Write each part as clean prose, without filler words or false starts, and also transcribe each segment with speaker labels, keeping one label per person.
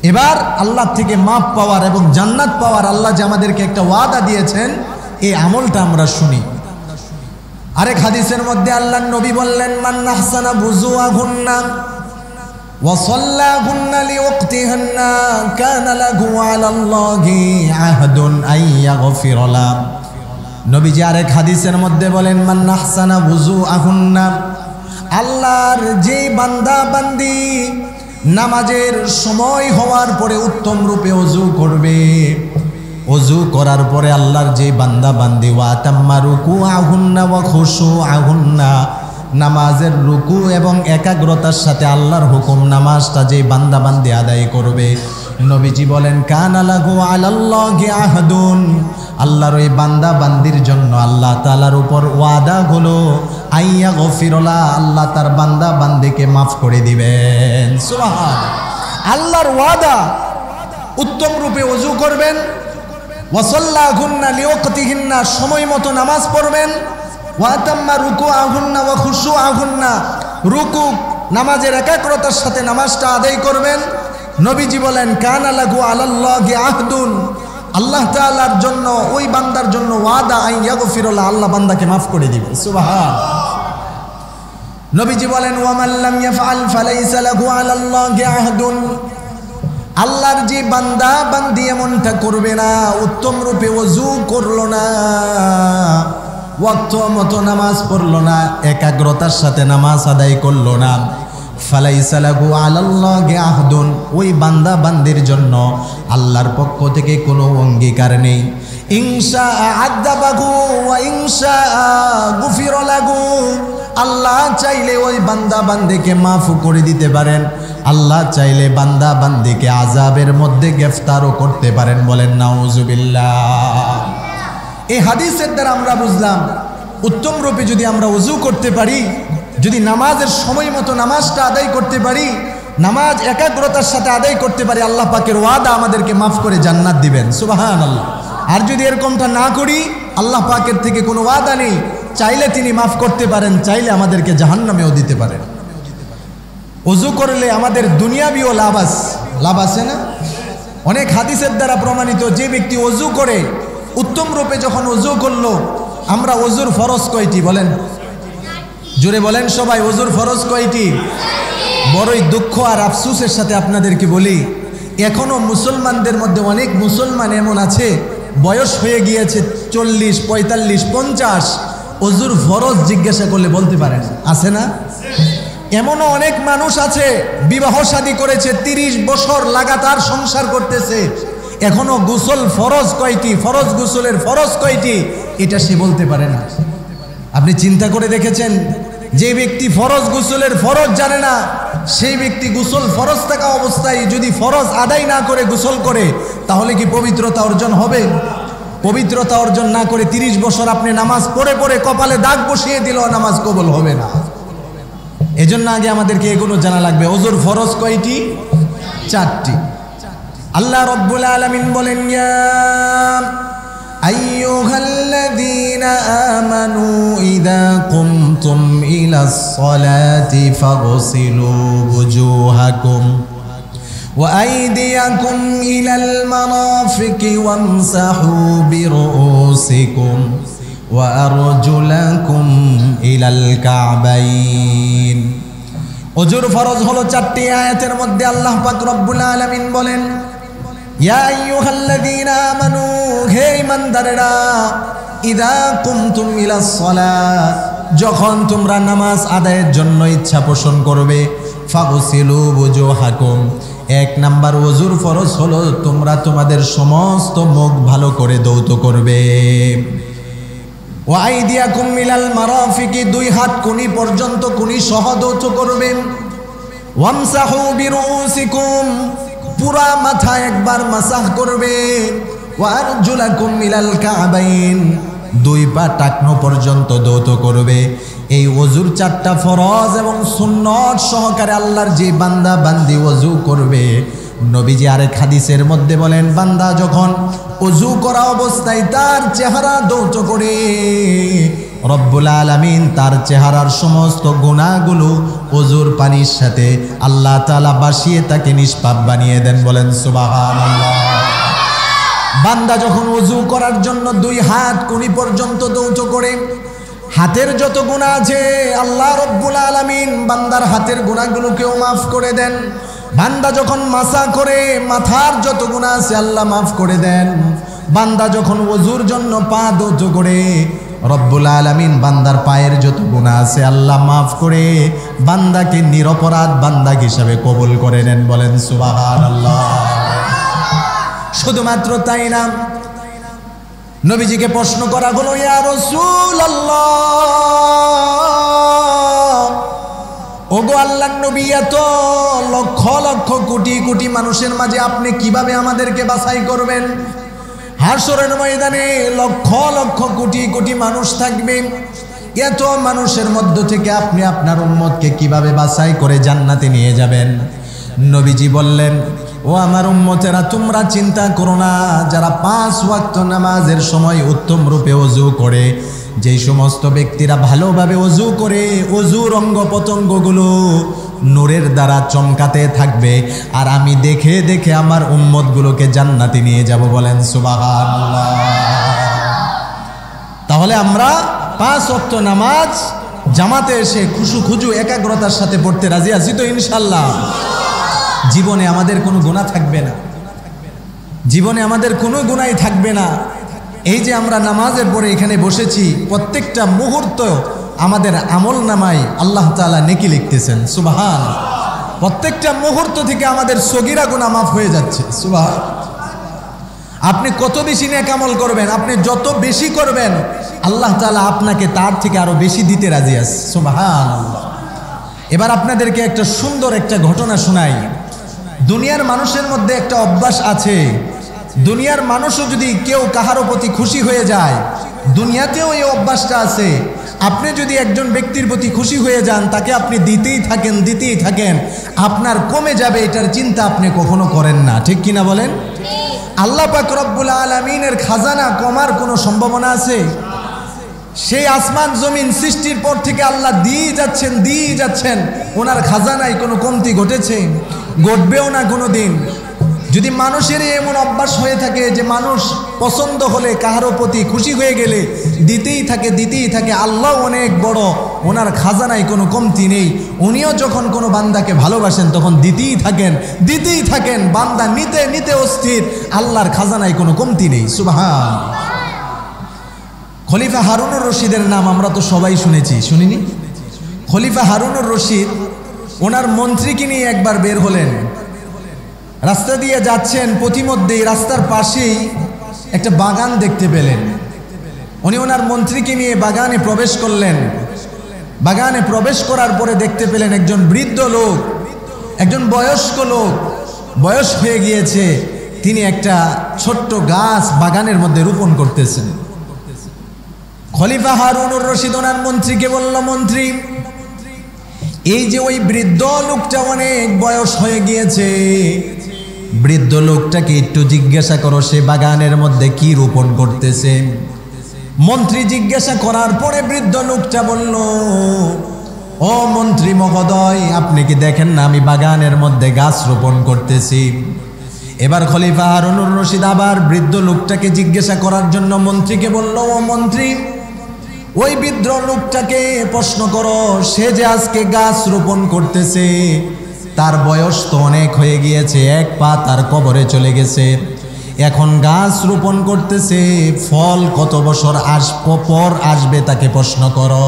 Speaker 1: এবার আল্লাহ থেকে মাপ পাওয়ার এবং জান্নাত পাওয়ার আল্লাহ যে আমাদেরকে একটা ওয়াদা দিয়েছেন, এই আমলটা আমরা শুনি। আরেক হাদিসের মধ্যে আল্লাহর নবী বললেন, মান আহসানা বুজুআহুন্না ওয়া সাল্লাহুন্না লিওয়াক্তিহিন্না কানা লাহু আলাল্লাহি আহদুন আইয়াগফিরা লাহ। নবীজি আরেক হাদিসের মধ্যে বলেন, মান আহসানা বুজুআহুন্না, আল্লাহর যে বান্দা বান্দি নামাজের সময় হওয়ার পরে উত্তম রূপে ওযু করবে, ওযু করার পরে আল্লাহর যে বান্দা বান্দি ওয়া তাম্মা রুকুআহুন্না ওয়া খুশুআহুন্না, নামাজের রুকু এবং একাগ্রতার সাথে আল্লাহর হুকুম নামাজটা যে বান্দা বান্দি আদায় করবে, নবীজি বলেন কানা লাহু আলাল্লাহি আহদুন, আল্লাহর ওই বান্দা বান্দির জন্য আল্লাহ তাআলার উপর ওয়াদা হলো আইয়াগফিরা লাহ, আল্লাহ তার বান্দা বান্দিকে মাফ করে দিবেন। সুবহানাল্লাহ, আল্লাহর ওয়াদা। উত্তম রূপে ওযু করবেন, ওয়া সাল্লাহুন্না লিওয়াক্তিহিন্না, সময় মতো নামাজ পড়বেন, ওয়া তাম্মা রুকুআহুন্না ওয়া খুশুআহুন্না, রুকু নামাজের একাগ্রতার সাথে নামাজটা আদায় করবেন। নবীজি বলেন কানা লাহু আলাল্লাহি আহদুন, আল্লাহ তাআলার জন্য ওই বান্দার জন্য ওয়াদা আইয়াগফিরা লাহ, আল্লাহ বান্দাকে মাফ করে দিবে। সুবহানাল্লাহ। নবীজি বলেন ওয়া মান লাম ইয়াফআল ফালাইসা লাহু আলাল্লাহি আহদুন, আল্লাহর যে বান্দা বান্দি এমনটা করবে না, উত্তম রূপে ওযু করলো না, ওয়াক্ত মতো নামাজ পড়লো না, একাগ্রতার সাথে নামাজ আদায় করলো না, ফালাইসা লাহু আলাল্লাহি আহদুন, ওই বান্দা বান্দির জন্য আল্লাহর পক্ষ থেকে কোনো অঙ্গীকার নেই। ইনশা আযাবাহু ওয়া ইনশা গুফিরা লাহু, আল্লাহ চাইলে ওই বান্দা বান্দিকে মাফ করে দিতে পারেন, আল্লাহ চাইলে বান্দা বান্দিকে আযাবের মধ্যে গ্রেফতারও করতে পারেন। বলেন নাউযুবিল্লাহ। এই হাদিসের দ্বারা আমরা বুঝলাম উত্তম রূপে যদি আমরা ওযু করতে পারি, যদি নামাজের সময় মতো নামাজটা আদায় করতে পারি, নামাজ একাগ্রতার সাথে আদায় করতে পারি, আল্লাহ পাকের ওয়াদা আমাদেরকে মাফ করে জান্নাত দিবেন। সুবহানাল্লাহ। আর যদি এরকমটা না করি, আল্লাহ পাকের থেকে কোনো ওয়াদা নেই, চাইলে তিনি মাফ করতে পারেন, চাইলে আমাদেরকে জাহান্নামেও দিতে পারেন। ওযু করলে আমাদের দুনিয়াবিও লাভ আছে না? অনেক হাদিসের দ্বারা প্রমাণিত, যে ব্যক্তি ওযু করে উত্তম রূপে যখন ওযু করলো, আমরা ওযুর ফরজ কয়টি বলেন? জোরে বলেন সবাই, ওযুর ফরজ কয়টি? বড়ই দুঃখ আর আফসোসের সাথে আপনাদেরকে বলি, এখনো মুসলমানদের মধ্যে অনেক মুসলমান এমন আছে, বয়স হয়ে গিয়েছে 40, 45, 50, ওযুর ফরজ জিজ্ঞাসা করলে বলতে পারেন, আছে না? এমনও অনেক মানুষ আছে বিবাহ শাদী করেছে, 30 বছর লাগাতার সংসার করতেছে, এখনো গোসল ফরজ কয়টি, ফরজ গোসলের ফরজ কয়টি, এটা সে বলতে পারে না। আপনি চিন্তা করে দেখেছেন, যে ব্যক্তি ফরজ গোসলের ফরজ জানে না, সেই ব্যক্তি গোসল ফরজ থাকা অবস্থায় যদি ফরজ আদায় না করে গোসল করে, তাহলে কি পবিত্রতা অর্জন হবে? পবিত্রতা অর্জন না করে 30 বছর আপনি নামাজ পড়ে পড়ে কপালে দাগ বসিয়ে দিলেও নামাজ কবুল হবে না। এজন্য আগে আমাদেরকে এগুলো জানা লাগবে। ওযুর ফরজ কয়টি? 4টি। আল্লাহ রাব্বুল আলামিন বলেন, ইয়া আইয়ুহাল্লাযীনা আমানু ইযা কুমতুম ইলাস সালাতি ফাগসিলু ওয়ুজুহাকুম ওয়া আইদিয়াকুম ইলাল মারাফিকি ওয়ামসাহু বিরুউসিকুম ওয়া আরজুলাকুম ইলাল কা'বাইন। ওযুর ফরজ হলো 4টি। আয়াতের মধ্যে আল্লাহ পাক রব্বুল আলামিন বলেন, ইয়া আইয়ুহাল্লাযীনা আমানু, হে ঈমানদারেরা, ইযা কুমতুম ইলাস সালাত, যখন তোমরা নামাজ আদায়ের জন্য ইচ্ছা পোষণ করবে, ফাগসিলু ওয়ুজুহাকুম, 1 নাম্বার ওযুর ফরজ হলো তোমরা তোমাদের সমস্ত মুখ ভালো করে ধৌত করবে। ওয়া আইদিয়াকুম ইলাল মারাফিকি, 2 হাত কোনি পর্যন্ত কোনি সহ ধৌত করবেন। ওয়ামসাহু বিরুউসিকুম, পুরা মাথা একবার মাসাহ করবে। ওয়া আরজুলাকুম ইলাল কা'বাইন, 2 পা টাকনো পর্যন্ত ধৌত করবে। এই ওযুর 4টা ফরজ এবং সুন্নত সহকারে আল্লাহর যে বান্দা বান্দি ওযু করবে, নবীজি আরেক হাদিসের মধ্যে বলেন, বান্দা যখন ওযু করা অবস্থায় তার চেহারা ধৌত করে, রব্বুল আলামিন তার চেহারার সমস্ত গুনাহগুলো ওযুর পানির সাথে আল্লাহ তাআলা বাসিয়ে তাকে নিষ্পাপ বানিয়ে দেন। বলেন সুবহানাল্লাহ। বান্দা যখন ওযু করার জন্য দুই হাত কুনি পর্যন্ত দৌত করে, হাতের যত গুনাহ আছে আল্লাহ রব্বুল আলামিন বান্দার হাতের গুনাহগুলোকেও মাফ করে দেন। বান্দা যখন মাসা করে মাথার যত গুনাহ আছে আল্লাহ মাফ করে দেন। বান্দা যখন ওযুর জন্য পা দৌত করে রব্বুল আলামিন বান্দার পায়ের যত গুনাহ আছে আল্লাহ মাফ করে বান্দাকে নিরপরাধ বান্দা হিসাবে কবুল করে নেন। বলেন সুবহানাল্লাহ। শুধুমাত্র তাই না, নবীজিকে প্রশ্ন করা হলো, ইয়া রাসূলুল্লাহ, ওগো আল্লাহর নবী, এত লক্ষ লক্ষ কোটি কোটি মানুষের মাঝে আপনি কিভাবে আমাদেরকে বাছাই করবেন? হাশরের ময়দানে লক্ষ লক্ষ কোটি কোটি মানুষ থাকবে, এত মানুষের মধ্য থেকে আপনি আপনার উম্মতকে কিভাবে বাছাই করে জান্নাতে নিয়ে যাবেন? নবীজি বললেন, ও আমার উম্মতেরা, তোমরা চিন্তা করো না, যারা 5 ওয়াক্ত নামাজের সময় উত্তম রূপে ওযু করে, যেই সমস্ত ব্যক্তিরা ভালোভাবে ওযু করে ওযুর অঙ্গ প্রত্যঙ্গগুলো নূরের দ্বারা চমকাতে থাকবে, আর আমি দেখে দেখে আমার উম্মতগুলোকে জান্নাতে নিয়ে যাব। বলেন সুবহানাল্লাহ। তাহলে আমরা 5 ওয়াক্ত নামাজ জামাতে এসে খুশু একাগ্রতার সাথে পড়তে রাজি আছি তো ইনশাআল্লাহ? জীবনে আমাদের কোনো গুনাহ থাকবে না, জীবনে আমাদের কোনো গুনাহই থাকবে না। এই যে আমরা নামাজের পরে এখানে বসেছি, প্রত্যেকটা মুহূর্ত আমাদের আমল নামায় আল্লাহ তাআলা নেকি লিখতেছেন। সুবহান। প্রত্যেকটা মুহূর্ত থেকে আমাদের সগীরা গুনাহ মাফ হয়ে যাচ্ছে। সুবহান। আপনি কত বেশি নেক আমল করবেন, আপনি যত বেশি করবেন আল্লাহ তাআলা আপনাকে তার থেকে আরো বেশি দিতে রাজি আছে। সুবহানাল্লাহ। এবার আপনাদেরকে একটা সুন্দর একটা ঘটনা শোনাই। দুনিয়ার মানুষের মধ্যে একটা অভ্যাস আছে, দুনিয়ার মানুষও যদি কেউ কাহারও প্রতি খুশি হয়ে যায়, দুনিয়াতেও এই অভ্যাসটা আছে। আপনি যদি একজন ব্যক্তির প্রতি খুশি হয়ে যান, তাকে আপনি দিতেই থাকেন, আপনার কমে যাবে এটার চিন্তা আপনি কখনো করেন না। ঠিক কিনা বলেন? আল্লাহ পাক রব্বুল আলামিনের খাজানা কমার কোনো সম্ভাবনা আছে? সেই আসমান জমিন সৃষ্টির পর থেকে আল্লাহ দিয়ে যাচ্ছেন, ওনার খাজানায় কোনো কমতি ঘটেছে? ঘটবেও না কোনো দিন। যদি মানুষের এমন অভ্যাস হয়ে থাকে যে মানুষ পছন্দ হলে কাহারও প্রতি খুশি হয়ে গেলে দিতেই থাকে, আল্লাহ অনেক বড়, ওনার খাজানায় কোনো কমতি নেই। উনিও যখন কোনো বান্দাকে ভালোবাসেন তখন দিতেই থাকেন, বান্দা নিতে অস্থির, আল্লাহর খাজানায় কোনো কমতি নেই। সুবহান। খলিফা হারুনুর রশিদের নাম আমরা তো সবাই শুনেছি, শুনিনি? খলিফা হারুনুর রশিদ ওনার মন্ত্রীকে নিয়ে একবার বের হলেন, রাস্তা দিয়ে যাচ্ছেন, পথিমধ্যেই রাস্তার পাশেই একটা বাগান দেখতে পেলেন। উনি ওনার মন্ত্রীকে নিয়ে বাগানে প্রবেশ করলেন। বাগানে প্রবেশ করার পরে দেখতে পেলেন একজন বৃদ্ধ লোক, একজন বয়স্ক লোক, বয়স হয়ে গিয়েছে, তিনি একটা ছোট্ট গাছ বাগানের মধ্যে রোপণ করতেছেন। খলিফা হারুনুর রশিদ ওনার মন্ত্রীকে বলল, মন্ত্রী, এই যে ওই বৃদ্ধ লোকটা অনেক বয়স হয়ে গিয়েছে, বৃদ্ধ লোকটাকে একটু জিজ্ঞাসা করো সে বাগানের মধ্যে কি রোপণ করতেছে। মন্ত্রী জিজ্ঞাসা করার পরে বৃদ্ধ লোকটা বলল, ও মন্ত্রী মহোদয়, আপনি কি দেখেন না আমি বাগানের মধ্যে গাছ রোপণ করতেছি? এবার খলিফা হারুনুর রশিদ আবার বৃদ্ধ লোকটাকে জিজ্ঞাসা করার জন্য মন্ত্রীকে বলল, ও মন্ত্রী, ওই বৃদ্ধ লোকটাকে প্রশ্ন করো, সে যে আজকে গাছ রোপণ করতেছে তার বয়স তো অনেক হয়ে গিয়েছে, এক পা তার কবরে চলে গেছে, এখন গাছ রোপণ করতেছে, ফল কত বছর পর আসবে তাকে প্রশ্ন করো।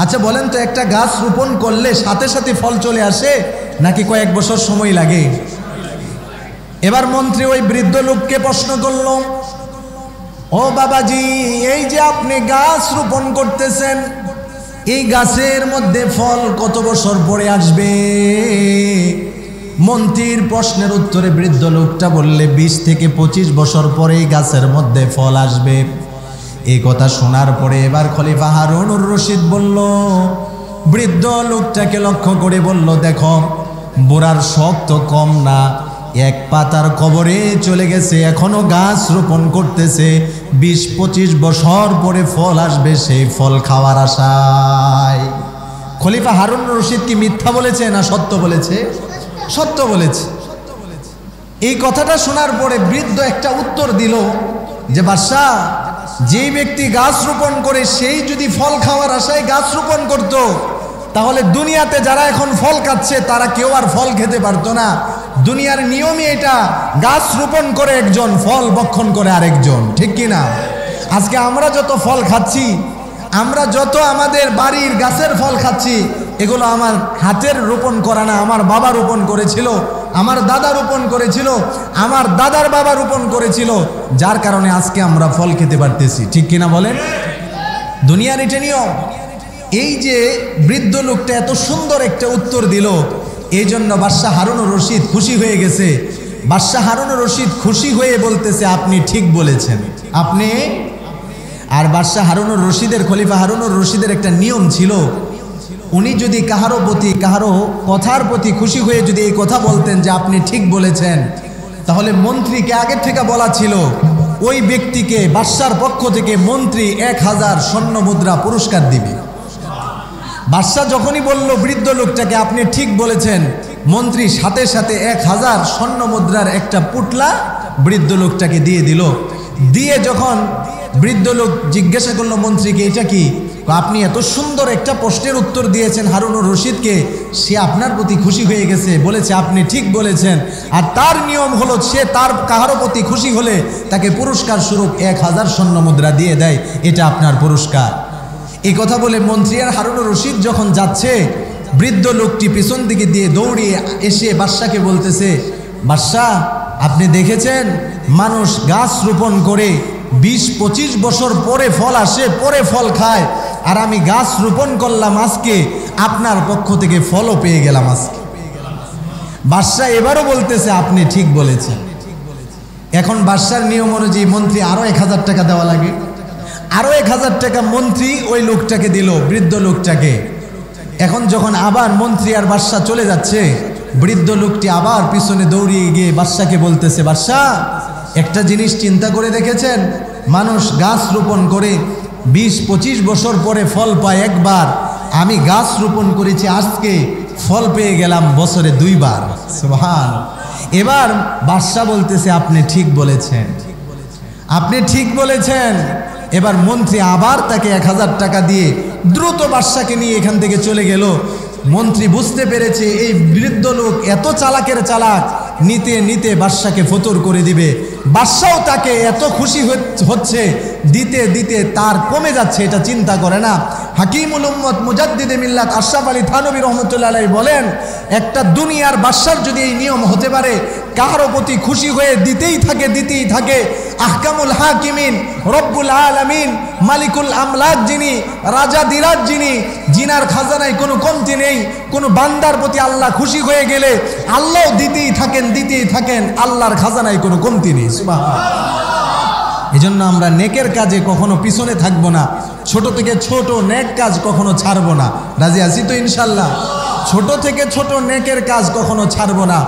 Speaker 1: আচ্ছা বলেন তো, একটা গাছ রোপণ করলে সাথে সাথে ফল চলে আসে নাকি কয়েক বছর সময় লাগে? এবার মন্ত্রী ওই বৃদ্ধ লোককে প্রশ্ন করল, ও বাবাজি, এই যে আপনি গাছ রোপণ করতেছেন, এই গাছের মধ্যে ফল কত বছর পরে আসবে? মন্ত্রীর প্রশ্নের উত্তরে বৃদ্ধ লোকটা বললে 20 থেকে 25 বছর পরে গাছের মধ্যে ফল আসবে। এই কথা শোনার পরে এবার খলিফা হারুনুর রশিদ বলল, বৃদ্ধ লোকটাকে লক্ষ্য করে বলল, দেখো বুড়ার শখ তো কম না, এক পাতার কবরে চলে গেছে, এখনো গাছ রোপণ করতেছে, 20-25 বছর পরে ফল আসবে, সেই ফল খাওয়ার আশায়। খলিফা হারুন রশিদ কি মিথ্যা বলেছে না সত্য বলেছে? সত্য বলেছে। এই কথাটা শোনার পরে বৃদ্ধ একটা উত্তর দিল যে বাদশাহ, যেই ব্যক্তি গাছ রোপণ করে সেই যদি ফল খাওয়ার আশায় গাছ রোপণ করত, তাহলে দুনিয়াতে যারা এখন ফল খাচ্ছে তারা কেউ আর ফল খেতে পারতো না। দুনিয়ার নিয়মই এটা, গাছ রোপণ করে একজন, ফল ভক্ষণ করে আরেকজন, ঠিক কিনা? আজকে আমরা যত ফল খাচ্ছি, আমরা যত আমাদের বাড়ির গাছের ফল খাচ্ছি, এগুলো আমার হাতের রোপণ করা না, আমার বাবা রোপণ করেছিল, আমার দাদা রোপণ করেছিল, আমার দাদার বাবা রোপণ করেছিল, যার কারণে আজকে আমরা ফল খেতে পারতেছি, ঠিক কিনা বলেন? দুনিয়ার এটা নিয়ম। এই যে বৃদ্ধ লোকটা এত সুন্দর একটা উত্তর দিল, এই জন্য বাদশাহ হারুন রশিদ খুশি হয়ে গেছে। বাদশাহ হারুন রশিদ খুশি হয়ে বলতেছে আপনি ঠিক বলেছেন, আপনি। আর বাদশাহ হারুন রশিদের, খলিফা হারুন রশিদের একটা নিয়ম ছিল, উনি যদি কাহারো প্রতি, কাহারো কথার প্রতি খুশি হয়ে যদি এই কথা বলতেন যে আপনি ঠিক বলেছেন, তাহলে মন্ত্রীকে আগের থেকে বলা ছিল ওই ব্যক্তিকে বাদশার পক্ষ থেকে মন্ত্রী 1000 স্বর্ণ মুদ্রা পুরস্কার দিবে। বাদশাহ যখনই বলল বৃদ্ধ লোকটাকে আপনি ঠিক বলেছেন, মন্ত্রী সাথে সাথে 1000 স্বর্ণ মুদ্রার একটা পুটলা বৃদ্ধ লোকটাকে দিয়ে দিল। দিয়ে যখন বৃদ্ধ লোক জিজ্ঞাসা করলো মন্ত্রীকে, এটা কি? আপনি এত সুন্দর একটা প্রশ্নের উত্তর দিয়েছেন হারুন রশিদকে, সে আপনার প্রতি খুশি হয়ে গেছে, বলেছে আপনি ঠিক বলেছেন। আর তার নিয়ম হলো সে তার কাহারো প্রতি খুশি হলে তাকে পুরস্কার স্বরূপ 1000 স্বর্ণ মুদ্রা দিয়ে দেয়, এটা আপনার পুরস্কার। এই কথা বলে মন্ত্রী আর হারুন রশিদ যখন যাচ্ছে, বৃদ্ধ লোকটি পিছন দিকে দিয়ে দৌড়িয়ে এসে বাদশাকে বলতেছে, বাদশাহ আপনি দেখেছেন মানুষ গাছ রোপণ করে 20-25 বছর পরে ফল আসে, পরে ফল খায়, আর আমি গাছ রোপণ করলাম আজকে, আপনার পক্ষ থেকে ফলও পেয়ে গেলাম আজকে। বাদশাহ এবারও বলতেছে আপনি ঠিক বলেছেন। এখন বাদশার নিয়ম অনুযায়ী মন্ত্রী আরো 1000 টাকা দেওয়া লাগে। আরো 1000 টাকা মন্ত্রী ওই লোকটাকে দিল, বৃদ্ধ লোকটাকে। এখন যখন আবার মন্ত্রী আর বাদশাহ চলে যাচ্ছে, বৃদ্ধ লোকটি আবার পিছনে দৌড়িয়ে গিয়ে বাদশাকে বলতেছে, বাদশাহ একটা জিনিস চিন্তা করে দেখেছেন, মানুষ গাছ রোপণ করে 20-25 বছর পরে ফল পায় একবার, আমি গাছ রোপণ করেছি আজকে, ফল পেয়ে গেলাম বছরে 2 বার। সুবহান। এবার বাদশাহ বলতেছে আপনি ঠিক বলেছেন, আপনি ঠিক বলেছেন। এবার মন্ত্রী আবার তাকে 1000 টাকা দিয়ে দ্রুত বাদশাকে নিয়ে এখান থেকে চলে গেল। মন্ত্রী বুঝতে পেরেছে এই বৃদ্ধ লোক এত চালাকের চালাক, নিতে নিতে বাদশাকে ফতর করে দিবে। বাদশাও তাকে এত খুশি হচ্ছে, দিতে দিতে তার কমে যাচ্ছে, এটা চিন্তা করে না। হাকিমুল উম্মত মুজাদ্দিদে মিল্লাত আশরাফ আলী থানভী রহমতুল্লাহ আলাইহি বলেন, একটা দুনিয়ার বাদশার যদি এই নিয়ম হতে পারে, কাহারো প্রতি খুশি হয়ে দিতেই থাকে, দিতেই থাকে। আহকামুল হাকিমিন, রব্বুল আলামিন, মালিকুল আমলাক যিনি, রাজা দিরাজ যিনি, জিনার খাজানায় কোনো কমতি নেই। কোনো বান্দার প্রতি আল্লাহ খুশি হয়ে গেলে আল্লাহ দিতেই থাকেন, দিতেই থাকেন, আল্লাহর খাজানায় কোনো কমতি নেই। সুবহানাল্লাহ। এজন্য আমরা নেকের কাজে কখনো পিছনে থাকবো না, ছোট থেকে ছোট নেক কাজ কখনো ছাড়বো না। রাজি আছি তো ইনশাল্লাহ? ছোট থেকে ছোট নেকের কাজ কখনো ছাড়বো না।